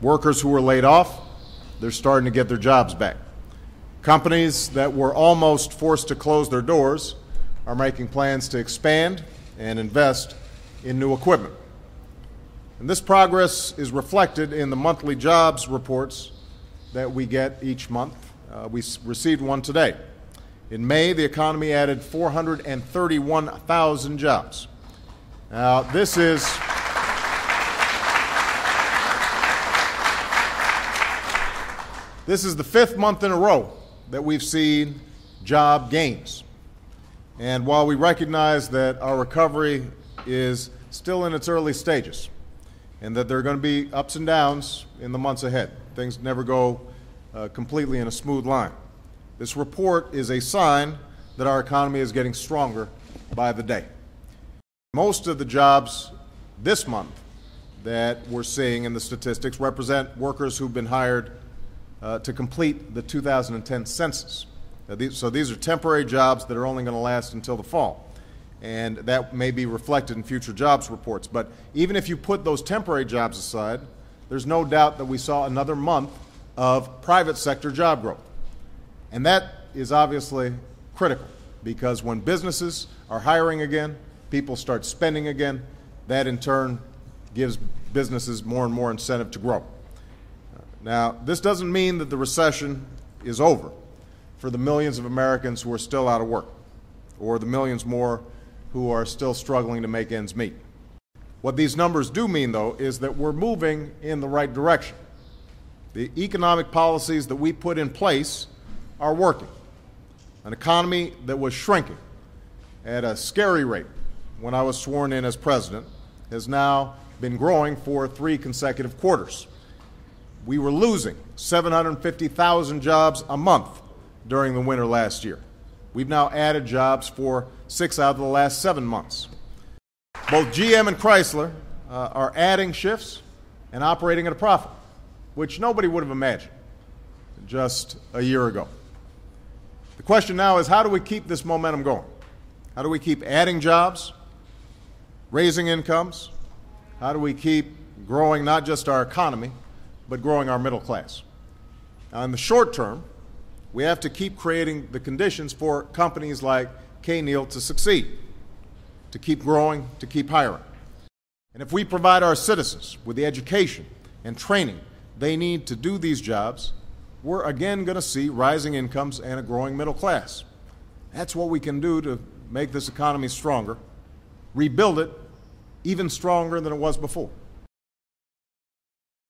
Workers who were laid off, they're starting to get their jobs back. Companies that were almost forced to close their doors are making plans to expand and invest in new equipment. And this progress is reflected in the monthly jobs reports that we get each month. We received one today. In May, the economy added 431,000 jobs. Now, this is the fifth month in a row that we've seen job gains. And while we recognize that our recovery is still in its early stages and that there are going to be ups and downs in the months ahead, things never go completely in a smooth line. This report is a sign that our economy is getting stronger by the day. Most of the jobs this month that we're seeing in the statistics represent workers who've been hired to complete the 2010 census. So these are temporary jobs that are only going to last until the fall, and that may be reflected in future jobs reports. But even if you put those temporary jobs aside, there's no doubt that we saw another month of private sector job growth. And that is obviously critical, because when businesses are hiring again, people start spending again, that in turn gives businesses more and more incentive to grow. Now, this doesn't mean that the recession is over for the millions of Americans who are still out of work, or the millions more who are still struggling to make ends meet. What these numbers do mean, though, is that we're moving in the right direction. The economic policies that we put in place are working. An economy that was shrinking at a scary rate when I was sworn in as president has now been growing for 3 consecutive quarters. We were losing 750,000 jobs a month during the winter last year. We've now added jobs for 6 out of the last 7 months. Both GM and Chrysler are adding shifts and operating at a profit, which nobody would have imagined just a year ago. The question now is, how do we keep this momentum going? How do we keep adding jobs, raising incomes? How do we keep growing not just our economy, but growing our middle class? Now, in the short term, we have to keep creating the conditions for companies like K-Neal to succeed, to keep growing, to keep hiring. And if we provide our citizens with the education and training they need to do these jobs, we're again going to see rising incomes and a growing middle class. That's what we can do to make this economy stronger, rebuild it even stronger than it was before.